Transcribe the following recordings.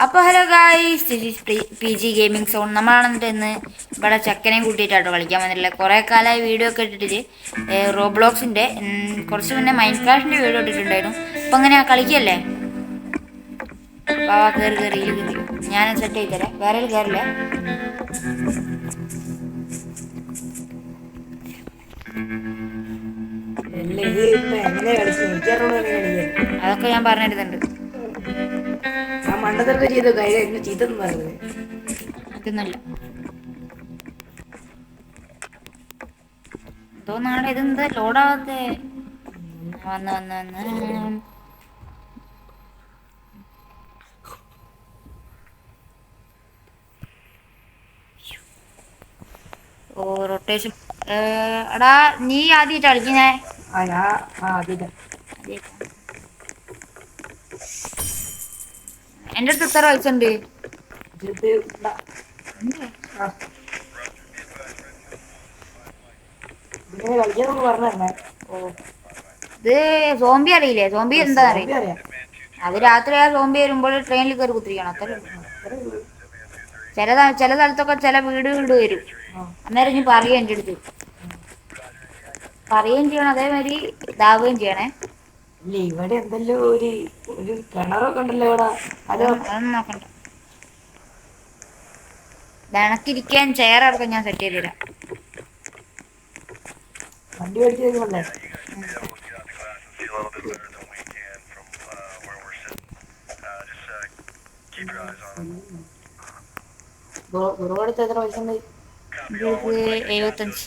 അപ്പോൾ hello guys, this is P G gaming zone. നമ്മളാണെന്നിട്ട് ഇന്ന് ഇവിടെ ചെക്കനെയും കൂട്ടിയിട്ടാട്ടോ കളിക്കാൻ വന്നിട്ടില്ല. കുറേ കാലമായി വീഡിയോ ഒക്കെ ഇട്ടിട്ട് റോബ്ലോക്സിൻ്റെ കുറച്ച് മുന്നേ മൈൻക്രാഫ്റ്റിൻ്റെ വീഡിയോ ഇട്ടിട്ടുണ്ടായിരുന്നു. അപ്പോൾ അങ്ങനെ കളിക്കല്ലേ? വാ കയറി കയറി കയറി ഞാൻ സെറ്റ് ചെയ്ത് തരാം. വേറെ കയറില്ല. അതൊക്കെ ഞാൻ പറഞ്ഞിരുന്നുണ്ട്. ഇതൊന്നല്ല എന്തോന്നാണ് ഇതെന്താ ലോഡാവാത്തെ? വന്ന് വന്ന് വന്ന് ഓ റൊട്ടേഷൻ. എടാ നീ ആദ്യമായിട്ട് കളിക്കുന്നേ? എൻ്റെ അടുത്ത് എത്ര പൈസ ഉണ്ട്? ഇത് സോംബി അറിയില്ലേ? സോംബി എന്താ അറിയില്ല. അത് രാത്രി ആ സോംബി വരുമ്പോൾ ട്രെയിനിൽ കയറി കുത്തിരിക്കണം. അത്ര ചില സ്ഥലത്തൊക്കെ ചില വീട് വരും. അന്നേരം ഇനി പറയുക എൻ്റെ അടുത്ത് പറയുകയും ചെയ്യണം, അതേമാതിരി ഇതാവുകയും ചെയ്യണേ. ഇവിടെ എന്തെല്ലോ ഒരു കിണറൊക്കെ ഉണ്ടല്ലോ ഇവിടെ. അതൊന്നും നോക്കണ്ട. ദണക്കിരിക്കാൻ ചെയറടക്കം ഞാൻ സെറ്റ് ചെയ്ത് തരാം. വണ്ടി മേടിച്ചേ ദുർഗടുത്ത് എത്ര പൈസ ഉണ്ട്? 75.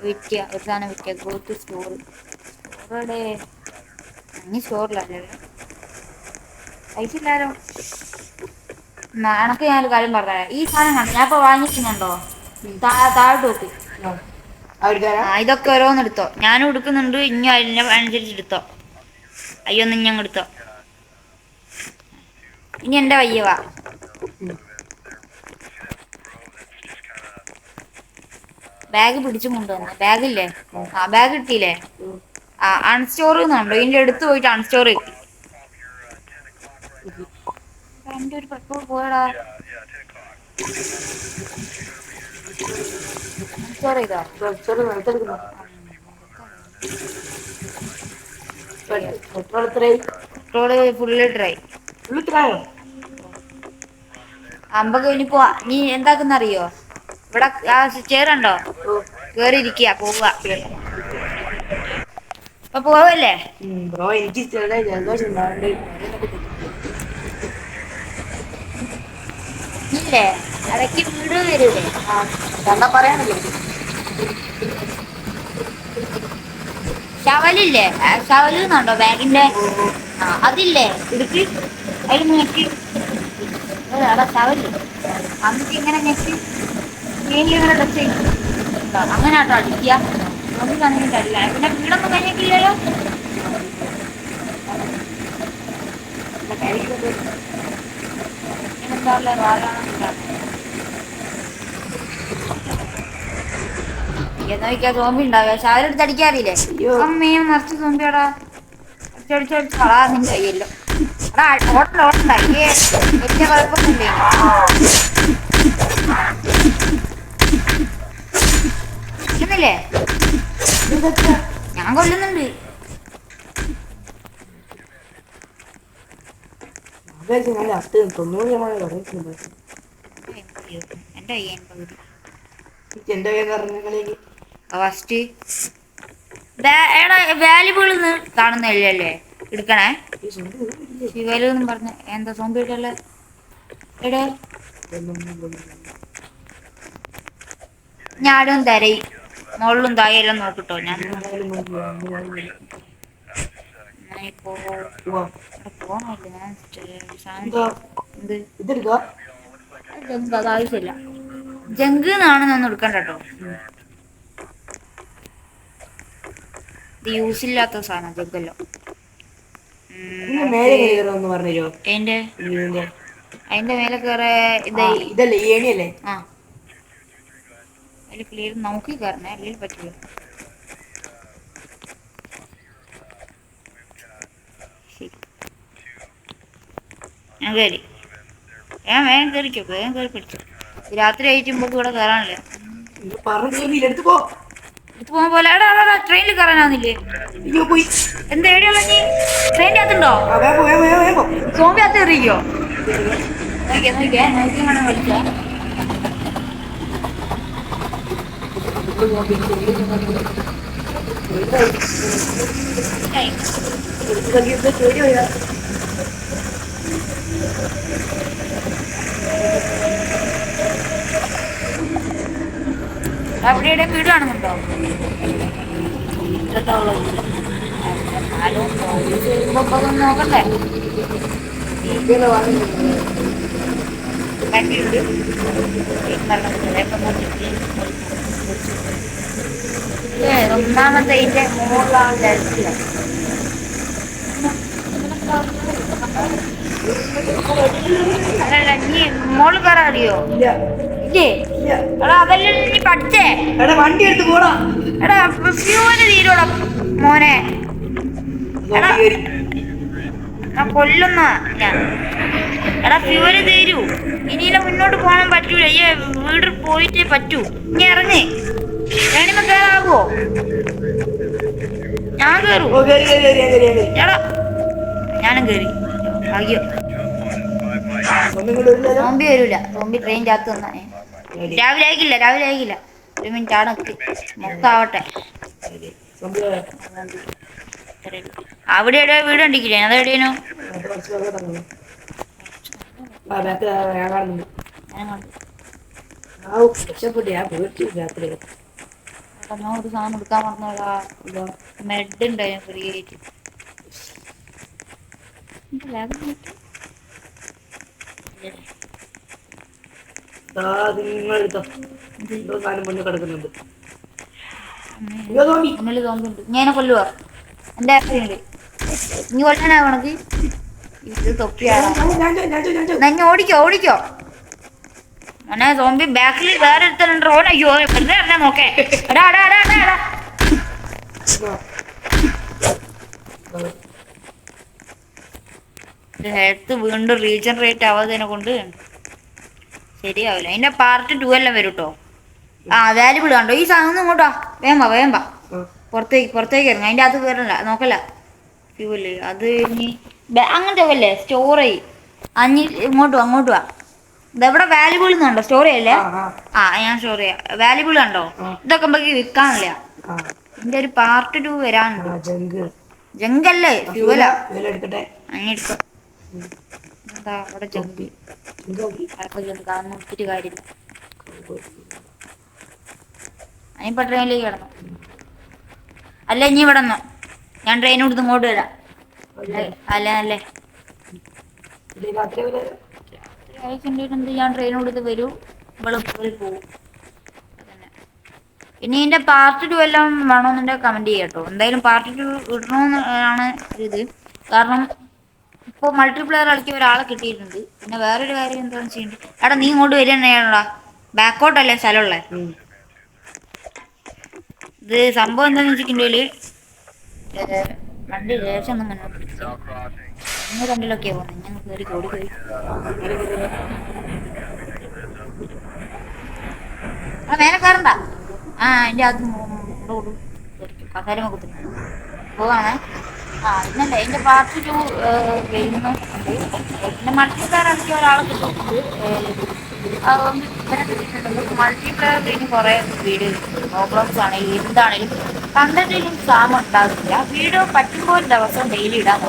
വിൽക്കുക, ഒരു സാധനം വിൽക്കുക. Go to store. സ്റ്റോറോടെ ഇനി സ്റ്റോറിലല്ലേ പൈസ ഇല്ലാലോ. എനക്ക് ഞാനൊരു കാര്യം പറഞ്ഞുതരാം. ഈ സാധനം കണ്ടോ ഞാൻ ഇപ്പോൾ വാങ്ങിക്കുന്നുണ്ടോ? താഴോട്ട് വെക്ക്. ഇതൊക്കെ ഓരോന്ന് എടുത്തോ. ഞാനും എടുക്കുന്നുണ്ട്. ഇനി അനുസരിച്ച് എടുത്തോ. അയ്യൊന്ന് ഇനി അങ്ങ് എടുത്തോ. ഇനി എൻ്റെ വയ്യ വാ. ബാഗ് പിടിച്ചു കൊണ്ടുവന്നു. ബാഗില്ലേ? ആ ബാഗ് കിട്ടിയില്ലേ? ആ അൺസ്റ്റോർ എന്നുണ്ടോ? ഇതിൻ്റെ അടുത്ത് പോയിട്ട് അൺസ്റ്റോർ കിട്ടി. എൻ്റെ ഒരു പെട്രോൾ പോയടാ. അൺസ്റ്റോർ ചെയ്തോ? Petrol full dry. അമ്പക്ക് ഇനി പോവാ. നീ എന്താക്കുന്ന അറിയോ? ഇവിടെ ആ ചേറുണ്ടോ? കേറി ഇരിക്കുക. പോവുക. അപ്പൊ പോവല്ലേ? ബ്രോ എനിക്ക് ജലദോഷം ഇല്ലേ? ഇടയ്ക്ക് വീട് വരൂലേ? എന്താ പറയാനല്ലേ? ശവലില്ലേ? ശവലെന്നുണ്ടോ ബാഗിന്റെ? ആ അതില്ലേ? ഇടുക്കി അതിൽ ഞെക്കി. അതാ ശവല്. അന്നിട്ട് ഇങ്ങനെ ഞെക്കി ഇങ്ങനെ ടച്ച് ചെയ്യും. അങ്ങനെ ആട്ടോ അടിക്കുക. നമുക്കാണെങ്കിൽ അടിക്കുക. പിന്നെ വീടൊന്നും കഴിഞ്ഞിട്ടില്ലല്ലോ. എന്താ നോക്കിയാ സോമ്പി ഉണ്ടാവുക. ശവലെടുത്ത് അടിക്കാറില്ലേ? അമ്മയും നിറച്ച് സോമ്പിയാടാ. അടിച്ചടിച്ചടിച്ച് കളാറിന്റെ കയ്യല്ലോ. എടാ ഓട്ടണ്ടാക്കിയേ വലിയ കുഴപ്പമൊന്നുമില്ലേ? കൊല്ലുന്നില്ലേ? ഞാൻ കൊല്ലുന്നുണ്ട്. First valuable കാണുന്നില്ലല്ലേ? എടുക്കണേ. ശിവലെന്നും പറഞ്ഞ എന്താ സോമ്പി ഇട്ടല്ലേ? എടേ ഞാനും തരയും മുകളിലും തായെല്ലാം നോക്കിട്ടോ. ഞാൻ അത് ആവശ്യമില്ല. ജങ്ക് എന്നാണെന്നൊന്നും എടുക്കണ്ട കേട്ടോ. ഇത് യൂസ് ഇല്ലാത്ത സാധനം ജങ്കല്ലോ. അതിന്റെ മേലെ കയറേ ഇതല്ലേ ഏണിയല്ലേ? ആ അതിൽ ക്ലിയർ നോക്കി കയറണേ, അല്ലെങ്കിൽ പറ്റില്ല. ഞാൻ കയറി. വേഗം കയറിക്കോ, വേഗം കയറി പിടിച്ചു. രാത്രി ആയിട്ടുമ്പോ ഇവിടെ കയറാനല്ലേ. എടുത്തു പോ. എടുത്തു പോകാൻ പോലെ. എടാ ട്രെയിനിൽ കയറാനാവുന്നില്ലേ? എന്താ എവിടെയുള്ള നീ? ട്രെയിനിന്റെ അകത്തുണ്ടോ? സോംബി അകത്ത് കയറിക്കോ. നോക്കിയാ കളിച്ചാ അവിടെ വീട് കാണുന്നുണ്ടോ? നോക്കട്ടെ. ഒന്നാമത്തെ ഇതിന്റെ മുകളിലാണ്. അല്ലല്ല, നീ മോള് കയറാൻ അറിയോ? ഇല്ലേ? എടാ അതല്ലേ നീ പഠിച്ചേ. വണ്ടി എടുത്ത് പോടാ. എടാ ഫ്യൂവല് തീരോടാ മോനെ. എടാ കൊല്ലുന്ന ഞാൻ. എടാ ഫ്യൂവല് തീരൂ. ഇനിയില്ല മുന്നോട്ട് പോകാൻ പറ്റൂല. ഈ വീട് പോയിട്ടേ പറ്റൂ. ഇനി ഇറങ്ങി വേണിമ കയറാവോ? ഞാൻ കയറൂ. എടാ ഞാനും കയറി. ഭാഗ്യം. സോംബി വരൂല. സോംബി ട്രെയിനിൻ്റെ അകത്ത് വന്നാ. രാവിലെ ആയിക്കില്ല. ഒരു മിനിറ്റ് ആണ് മൊത്തമാവട്ടെ. അവിടെ എവിടെയോ വീട് കണ്ടിക്കില്ലേ? അതെവിടെയോ ഞാൻ ഒരു സാധനം എടുക്കാൻ പറഞ്ഞോളാ. മെഡ് ഉണ്ടായിരുന്നു ഫ്രീ ആയിട്ട്. മുന്നിൽ തോന്നുന്നുണ്ട്. ഞാൻ കൊല്ലുവാ. എന്റെ ആക്സിഡന്റ് ഇനി കൊല്ലാനാ കണക്ക്. ഇത് തൊപ്പിയാണ്. ഓടിക്കോ. അങ്ങനെ സോംബി ബാക്കിൽ വേറെ എടുത്തിട്ടുണ്ട്. ഓൻ അയ്യോ വെറുതെ അറിഞ്ഞാ നോക്കേ. എടാ ഹെൽത്ത് വീണ്ടും റീജനറേറ്റ് ആവാതിനെ കൊണ്ട് ശരിയാവില്ല. അതിന്റെ പാർട്ട് 2 എല്ലാം വരും കേട്ടോ. വാല്യുബിൾ കണ്ടോ? ഈ സാധനം ഇങ്ങോട്ടോ. വേഗം വാ. പുറത്തേക്ക് ഇറങ്ങും. അതിന്റെ അകത്ത് കയറല്ല. നോക്കല്ല ഫ്യൂവല് അത് ഇനി അങ്ങനത്തെ അല്ലേ സ്റ്റോർ ചെയ്യും. അങ്ങോട്ട് വാ. ഇതെവിടെ വാല്യുബിൾ എന്നുണ്ടോ? സ്റ്റോറി അല്ലേ? ഞാൻ സ്റ്റോർ ചെയ്യാം. വാല്യുബിൾ കണ്ടോ? ഇതൊക്കെ നമുക്ക് വിൽക്കാനില്ല. ഇതിന്റെ ഒരു പാർട്ട് 2 വരാനുണ്ട്. ജങ്കല്ലേ ഫ്യൂവലാ. അങ്ങനെ എടുക്കാം. എന്താ അവിടെ ജങ്ക് നോക്കിട്ട് കാര്യമില്ല. അതിനിപ്പോ ട്രെയിനിലേക്ക് കിടന്നു. അല്ല ഇനി ഇവിടെ നിന്നോ. ഞാൻ ട്രെയിൻ കൊടുത്ത് ഇങ്ങോട്ട് വരാം. അല്ലേ ഞാൻ ട്രെയിൻ കൊടുത്ത് വരൂ. ഇവിടെ പോകും. ഇനി ഇതിന്റെ പാർട്ട് 2 എല്ലാം വേണമെന്നുണ്ടെങ്കിൽ കമന്റ് ചെയ്യാട്ടോ. എന്തായാലും പാർട്ട് 2 ഇടണമെന്നാണ് ഇത്. കാരണം ഇപ്പോൾ മൾട്ടിപ്ലെയർ കളിക്കാൻ ഒരാളെ കിട്ടിയിട്ടുണ്ട്. പിന്നെ വേറൊരു കാര്യം എന്താണെന്ന് ചെയ്യേണ്ടത്. എടാ നീ ഇങ്ങോട്ട് വരിക തന്നെയാണോടാ. ബാക്കോട്ടല്ലേ സ്ഥലമുള്ളേ. ഇത് സംഭവം എന്താണെന്ന് വെച്ചിട്ടുണ്ടെങ്കിൽ വണ്ടി ദേശം ഒന്നും മുന്നോട്ട് ഇന്ന് രണ്ടിലൊക്കെയാണ് പോകുന്നത്. ഞങ്ങൾ കയറി ഓടി മേലെ കയറണ്ട. അതിൻ്റെ അകത്ത് കസാരമ കുത്തുന്നു പോവാണേ. ഇന്നല്ലേ അതിൻ്റെ പാർട്ട് 2 വരുന്നുണ്ട്. പിന്നെ മൾട്ടിപ്ലെയർ കളിക്കാൻ ഒരാളെ കിട്ടുന്നുണ്ട്. അതുകൊണ്ട് ഇവരെ കിട്ടിയിട്ടുണ്ടെങ്കിൽ മൾട്ടിപ്ലെയർ കഴിഞ്ഞ് കുറേ വീഡിയോ റോബ്ലോക്സ് ആണെങ്കിലും എന്താണെങ്കിലും കണ്ടന്റിലും സാമം ഉണ്ടാകുന്നില്ല. വീഡിയോ പറ്റുമ്പോൾ ദിവസം ഡെയിലി ഇടാൻ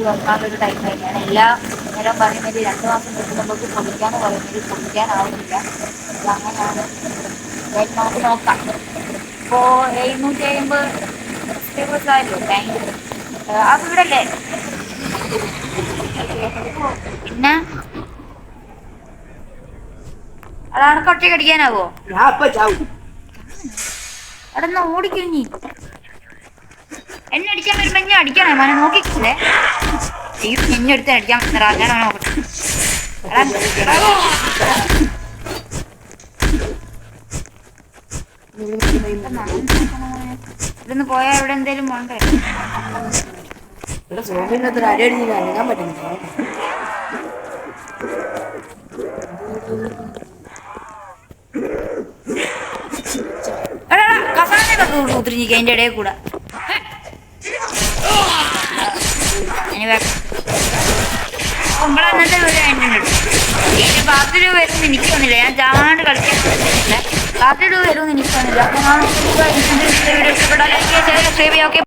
നോക്കാനൊരു ടൈം തന്നെയാണ്. എല്ലാ നേരം പറയുന്നത് 2 മാസം കിട്ടുമ്പോൾ പൊളിക്കാന്ന് പറയുന്നത് പൊളിക്കാനാവുന്നില്ല. അങ്ങനെയാണ്. നമുക്ക് നോക്കാം. ഇപ്പോൾ 750 സബ്സ്ക്രൈബേഴ്സ് ആയല്ലോ. Thank you. അത് ഇവിടെ അല്ലേ? പിന്നെ അതാണ് ഒറ്റയ്ക്ക് അടിക്കാനാവോ? അവിടെന്നാ ഓടിക്കഴിഞ്ഞി എന്നെ അടിക്കാൻ വരുമ്പോ എന്നെ അടിക്കണേ മോനെ. നോക്കിക്കില്ലേ? അയ്യോ എന്നെ എടുത്ത് അടിക്കാൻ പറ്റുന്ന ഞാൻ നോക്കട്ടെ. ഇവിടുന്ന് പോയാ ഇവിടെ എന്തേലും വേണ്ടേ? ഇവിടെ സോമിന്റെ അത്ര അടി അടിക്കാൻ പറ്റുന്നു. എടാ കസാനൊക്കെ ഉത്തിരിഞ്ഞിരിക്കുക അതിൻ്റെ ഇടയിൽ കൂടെ. ഇവിടെ അന്നത്തെ വീട് കഴിഞ്ഞിട്ടുണ്ട്. എൻ്റെ പാർട്ടി രൂപ വരുമെന്ന് എനിക്ക് തോന്നില്ല. ഞാൻ ചാണ്ട് കളിക്കാൻ പറ്റുന്നില്ല. പാർട്ടി രൂപ വരുമെന്ന് എനിക്ക് തോന്നില്ല. അപ്പോൾ വീഡിയോ ഇഷ്ടപ്പെട്ടാൽ ലൈക്ക് ചെയ്യുക, സബ്സ്ക്രൈബ് ചെയ്യുക. ഓക്കെ.